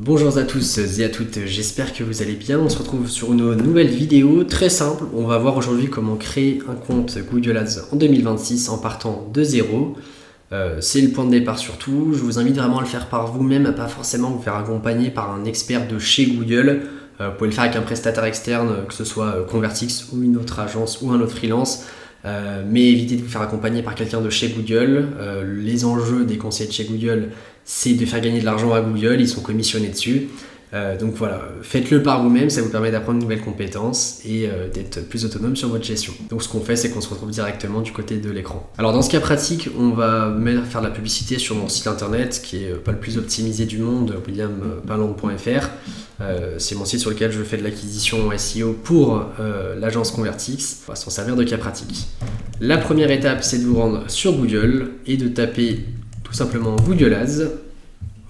Bonjour à tous et à toutes, j'espère que vous allez bien. On se retrouve sur une nouvelle vidéo très simple. On va voir aujourd'hui comment créer un compte Google Ads en 2026 en partant de zéro. C'est le point de départ surtout. Je vous invite vraiment à le faire par vous-même, à pas forcément vous faire accompagner par un expert de chez Google. Vous pouvez le faire avec un prestataire externe, que ce soit Convertix ou une autre agence ou un autre freelance. Mais évitez de vous faire accompagner par quelqu'un de chez Google. Les enjeux des conseillers de chez Google, c'est de faire gagner de l'argent à Google, ils sont commissionnés dessus. Donc voilà, faites-le par vous-même, ça vous permet d'apprendre de nouvelles compétences et d'être plus autonome sur votre gestion. Donc ce qu'on fait, c'est qu'on se retrouve directement du côté de l'écran. Alors dans ce cas pratique, on va faire de la publicité sur mon site internet qui est pas le plus optimisé du monde, williampalande.fr. C'est mon site sur lequel je fais de l'acquisition SEO pour l'agence Convertix. On va s'en servir de cas pratique. La première étape, c'est de vous rendre sur Google et de taper tout simplement Google Ads.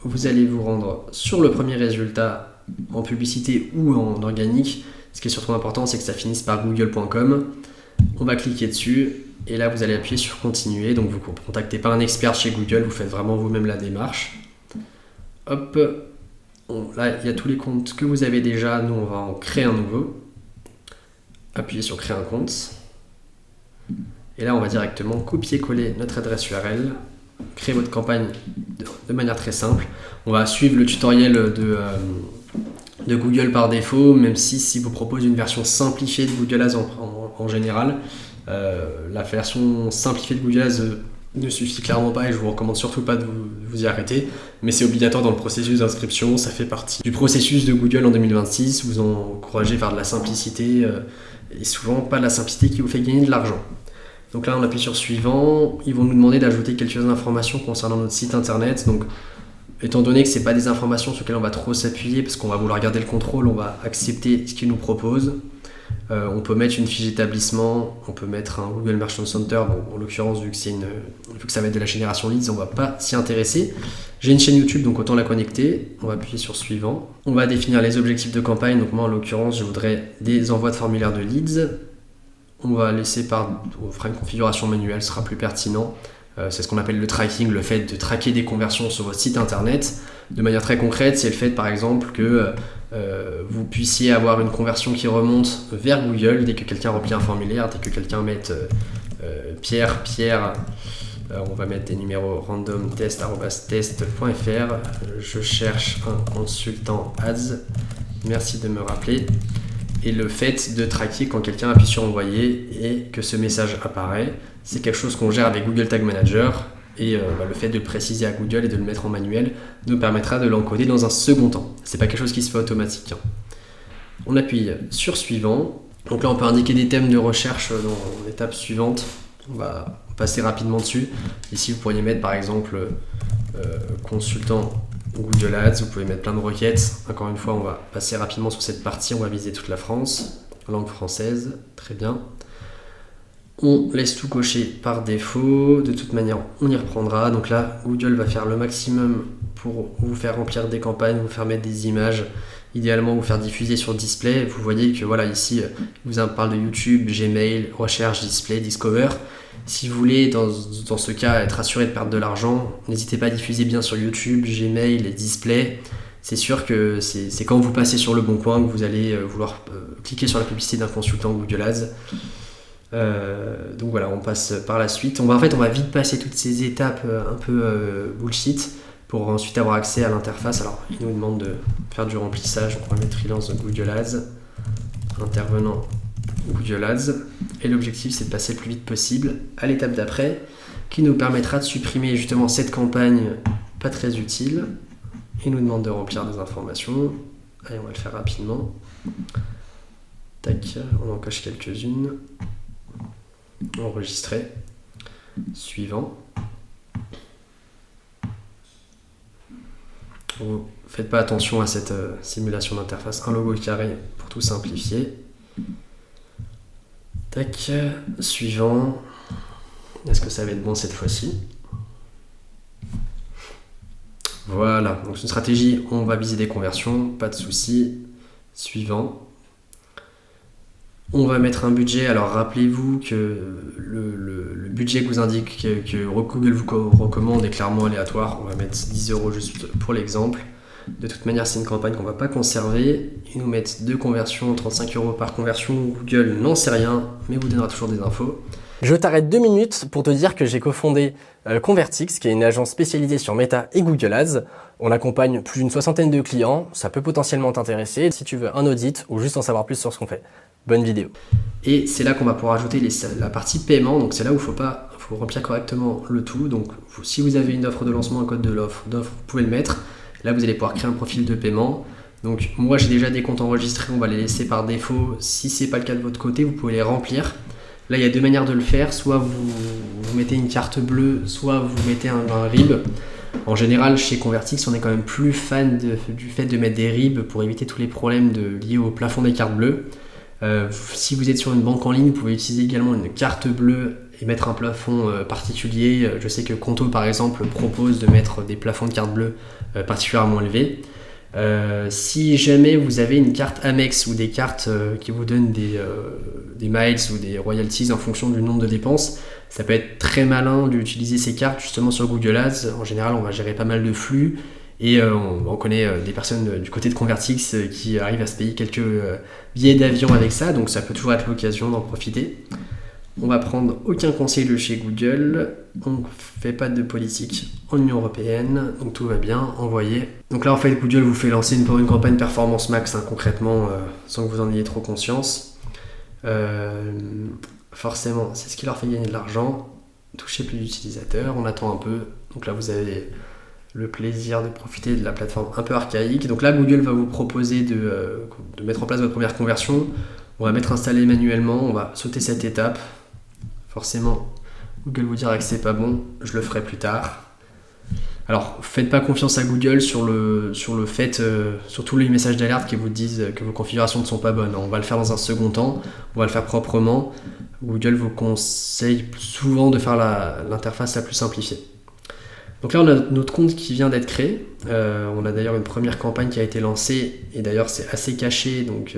Vous allez vous rendre sur le premier résultat en publicité ou en organique. Ce qui est surtout important, c'est que ça finisse par google.com. On va cliquer dessus et là vous allez appuyer sur continuer. Donc vous ne contactez pas un expert chez Google, vous faites vraiment vous-même la démarche. Hop, bon, là il y a tous les comptes que vous avez déjà. Nous on va en créer un nouveau. Appuyez sur créer un compte. Et là on va directement copier-coller notre adresse URL. Créer votre campagne de manière très simple. On va suivre le tutoriel de Google par défaut, même si vous propose une version simplifiée de Google Ads en général. La version simplifiée de Google Ads ne suffit clairement pas et je vous recommande surtout pas de vous y arrêter, mais c'est obligatoire dans le processus d'inscription, ça fait partie du processus de Google en 2026, vous encouragez vers de la simplicité et souvent pas de la simplicité qui vous fait gagner de l'argent. Donc là on appuie sur suivant, ils vont nous demander d'ajouter quelques informations concernant notre site internet. Donc étant donné que ce n'est pas des informations sur lesquelles on va trop s'appuyer parce qu'on va vouloir garder le contrôle, on va accepter ce qu'ils nous proposent. On peut mettre une fiche d'établissement, on peut mettre un Google Merchant Center, bon, en l'occurrence vu que ça va être de la génération leads, on ne va pas s'y intéresser. J'ai une chaîne YouTube donc autant la connecter, on va appuyer sur suivant. On va définir les objectifs de campagne, donc moi en l'occurrence je voudrais des envois de formulaires de leads. On va laisser on fera une configuration manuelle, ce sera plus pertinent. C'est ce qu'on appelle le tracking, le fait de traquer des conversions sur votre site internet. De manière très concrète, c'est le fait par exemple que vous puissiez avoir une conversion qui remonte vers Google dès que quelqu'un remplit un formulaire, dès que quelqu'un met Pierre, on va mettre des numéros random test@test.fr. Je cherche un consultant ads, merci de me rappeler. Et le fait de traquer quand quelqu'un appuie sur envoyer et que ce message apparaît, c'est quelque chose qu'on gère avec Google Tag Manager et le fait de le préciser à Google et de le mettre en manuel nous permettra de l'encoder dans un second temps. C'est pas quelque chose qui se fait automatique. On appuie sur suivant. Donc là on peut indiquer des thèmes de recherche dans l'étape suivante. On va passer rapidement dessus. Ici vous pourriez mettre par exemple consultant Google Ads, vous pouvez mettre plein de requêtes. Encore une fois, on va passer rapidement sur cette partie, on va viser toute la France, langue française, très bien. On laisse tout cocher par défaut, de toute manière on y reprendra. Donc là, Google va faire le maximum pour vous faire remplir des campagnes, vous faire mettre des images, idéalement vous faire diffuser sur display. Vous voyez que voilà, ici, il vous parle de YouTube, Gmail, recherche, display, Discover. Si vous voulez, dans ce cas, être assuré de perdre de l'argent, n'hésitez pas à diffuser bien sur YouTube, Gmail et Display. C'est sûr que c'est quand vous passez sur le bon coin que vous allez vouloir cliquer sur la publicité d'un consultant Google Ads. Donc voilà, on passe par la suite. On va vite passer toutes ces étapes un peu bullshit pour ensuite avoir accès à l'interface. Alors, il nous demande de faire du remplissage. On va mettre freelance Google Ads, intervenant Google Ads, et l'objectif c'est de passer le plus vite possible à l'étape d'après qui nous permettra de supprimer justement cette campagne pas très utile. Il nous demande de remplir des informations. Allez, on va le faire rapidement. Tac, on en coche quelques-unes. Enregistrer. Suivant. Vous faites pas attention à cette simulation d'interface. Un logo carré pour tout simplifier. Tac, suivant. Est-ce que ça va être bon cette fois-ci? Voilà, donc c'est une stratégie, on va viser des conversions, pas de souci. Suivant. On va mettre un budget. Alors rappelez-vous que le budget que vous indique que Google vous recommande est clairement aléatoire. On va mettre 10 € juste pour l'exemple. De toute manière, c'est une campagne qu'on ne va pas conserver. Ils nous mettent 2 conversions, 35 € par conversion. Google n'en sait rien, mais vous donnera toujours des infos. Je t'arrête 2 minutes pour te dire que j'ai cofondé Convertix, qui est une agence spécialisée sur Meta et Google Ads. On accompagne plus d'une 60aine de clients. Ça peut potentiellement t'intéresser si tu veux un audit ou juste en savoir plus sur ce qu'on fait. Bonne vidéo. Et c'est là qu'on va pouvoir ajouter la partie paiement. Donc c'est là où il faut remplir correctement le tout. Donc si vous avez une offre de lancement, un code de l'offre, vous pouvez le mettre. Là, vous allez pouvoir créer un profil de paiement. Donc moi, j'ai déjà des comptes enregistrés. On va les laisser par défaut. Si ce n'est pas le cas de votre côté, vous pouvez les remplir. Là, il y a 2 manières de le faire. Soit vous mettez une carte bleue, soit vous mettez un RIB. En général, chez Convertix, on est quand même plus fan du fait de mettre des RIB pour éviter tous les problèmes liés au plafond des cartes bleues. Si vous êtes sur une banque en ligne, vous pouvez utiliser également une carte bleue et mettre un plafond particulier. Je sais que Conto, par exemple, propose de mettre des plafonds de cartes bleues particulièrement élevés. Si jamais vous avez une carte Amex ou des cartes qui vous donnent des miles ou des royalties en fonction du nombre de dépenses, ça peut être très malin d'utiliser ces cartes justement sur Google Ads. En général, on va gérer pas mal de flux et on connaît des personnes du côté de Convertix qui arrivent à se payer quelques billets d'avion avec ça, donc ça peut toujours être l'occasion d'en profiter. On va prendre aucun conseil de chez Google, on ne fait pas de politique en Union Européenne, donc tout va bien, envoyé. Donc là en fait Google vous fait lancer une campagne performance max concrètement sans que vous en ayez trop conscience. Forcément c'est ce qui leur fait gagner de l'argent, toucher plus d'utilisateurs, on attend un peu. Donc là vous avez le plaisir de profiter de la plateforme un peu archaïque. Donc là Google va vous proposer de mettre en place votre première conversion. On va mettre installer manuellement, on va sauter cette étape. Forcément, Google vous dira que c'est pas bon, je le ferai plus tard. Alors, faites pas confiance à Google sur le fait, sur tous les messages d'alerte qui vous disent que vos configurations ne sont pas bonnes. On va le faire dans un second temps, on va le faire proprement. Google vous conseille souvent de faire l'interface la plus simplifiée. Donc là, on a notre compte qui vient d'être créé. On a d'ailleurs une première campagne qui a été lancée, et d'ailleurs c'est assez caché, donc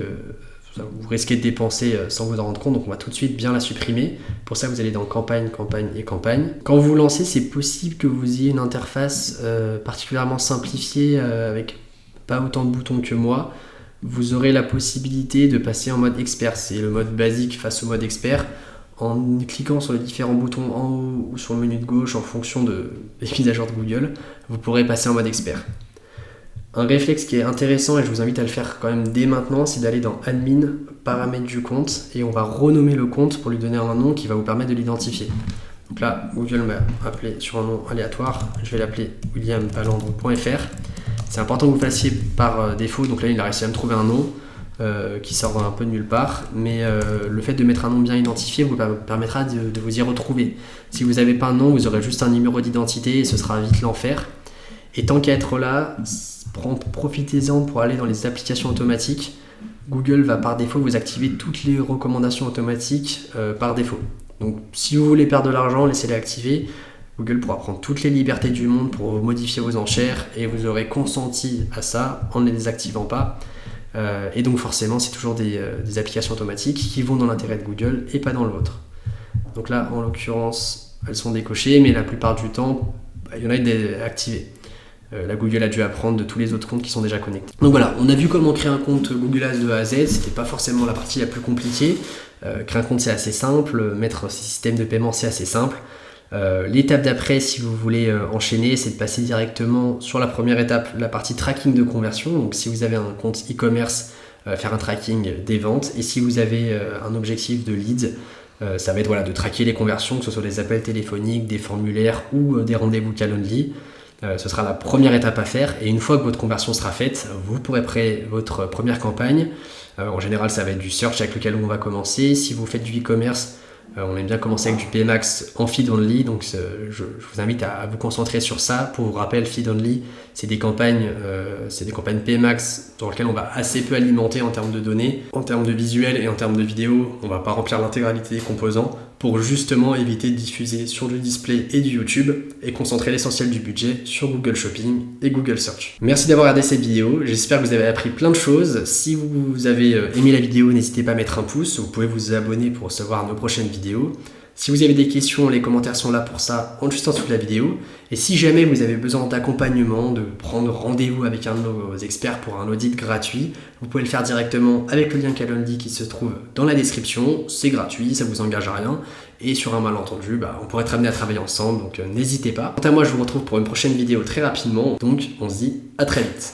vous risquez de dépenser sans vous en rendre compte, donc on va tout de suite bien la supprimer. Pour ça, vous allez dans campagne, campagne et campagne. Quand vous lancez, c'est possible que vous ayez une interface particulièrement simplifiée avec pas autant de boutons que moi. Vous aurez la possibilité de passer en mode expert. C'est le mode basique face au mode expert. En cliquant sur les différents boutons en haut ou sur le menu de gauche en fonction des mises à jour de Google, vous pourrez passer en mode expert. Un réflexe qui est intéressant et je vous invite à le faire quand même dès maintenant, c'est d'aller dans Admin, paramètres du compte, et on va renommer le compte pour lui donner un nom qui va vous permettre de l'identifier. Donc là, Google m'a appelé sur un nom aléatoire, je vais l'appeler williampalandre.fr. C'est important que vous fassiez par défaut, donc là il a réussi à me trouver un nom qui sort un peu de nulle part, mais le fait de mettre un nom bien identifié vous permettra de vous y retrouver. Si vous n'avez pas un nom, vous aurez juste un numéro d'identité et ce sera vite l'enfer. Et tant qu'à être là, profitez-en pour aller dans les applications automatiques. Google va par défaut vous activer toutes les recommandations automatiques par défaut. Donc si vous voulez perdre de l'argent, laissez-les activer. Google pourra prendre toutes les libertés du monde pour modifier vos enchères et vous aurez consenti à ça en ne les désactivant pas. Et donc forcément, c'est toujours des applications automatiques qui vont dans l'intérêt de Google et pas dans le vôtre. Donc là, en l'occurrence, elles sont décochées, mais la plupart du temps, il y en a une activée. Là, Google a dû apprendre de tous les autres comptes qui sont déjà connectés. Donc voilà, on a vu comment créer un compte Google Ads de A à Z. C'était pas forcément la partie la plus compliquée. Créer un compte, c'est assez simple. Mettre ces systèmes de paiement, c'est assez simple. L'étape d'après, si vous voulez enchaîner, c'est de passer directement sur la première étape, la partie tracking de conversion. Donc si vous avez un compte e-commerce, faire un tracking des ventes. Et si vous avez un objectif de leads, ça va être de traquer les conversions, que ce soit des appels téléphoniques, des formulaires ou des rendez-vous Calendly. Ce sera la première étape à faire, et une fois que votre conversion sera faite, vous pourrez créer votre première campagne. En général, ça va être du search avec lequel on va commencer. Si vous faites du e-commerce, on aime bien commencer avec du PMax en feed only, donc je vous invite à vous concentrer sur ça. Pour vous rappeler, feed only, c'est des campagnes PMax dans lesquelles on va assez peu alimenter en termes de données, en termes de visuels et en termes de vidéos. On ne va pas remplir l'intégralité des composants pour justement éviter de diffuser sur du display et du YouTube et concentrer l'essentiel du budget sur Google Shopping et Google Search. Merci d'avoir regardé cette vidéo, j'espère que vous avez appris plein de choses. Si vous avez aimé la vidéo, n'hésitez pas à mettre un pouce, vous pouvez vous abonner pour recevoir nos prochaines vidéos. Si vous avez des questions, les commentaires sont là pour ça, juste en dessous de la vidéo. Et si jamais vous avez besoin d'accompagnement, de prendre rendez-vous avec un de nos experts pour un audit gratuit, vous pouvez le faire directement avec le lien Calendly qui se trouve dans la description. C'est gratuit, ça vous engage à rien. Et sur un malentendu, on pourrait être amené à travailler ensemble, donc n'hésitez pas. Quant à moi, je vous retrouve pour une prochaine vidéo très rapidement. Donc on se dit à très vite.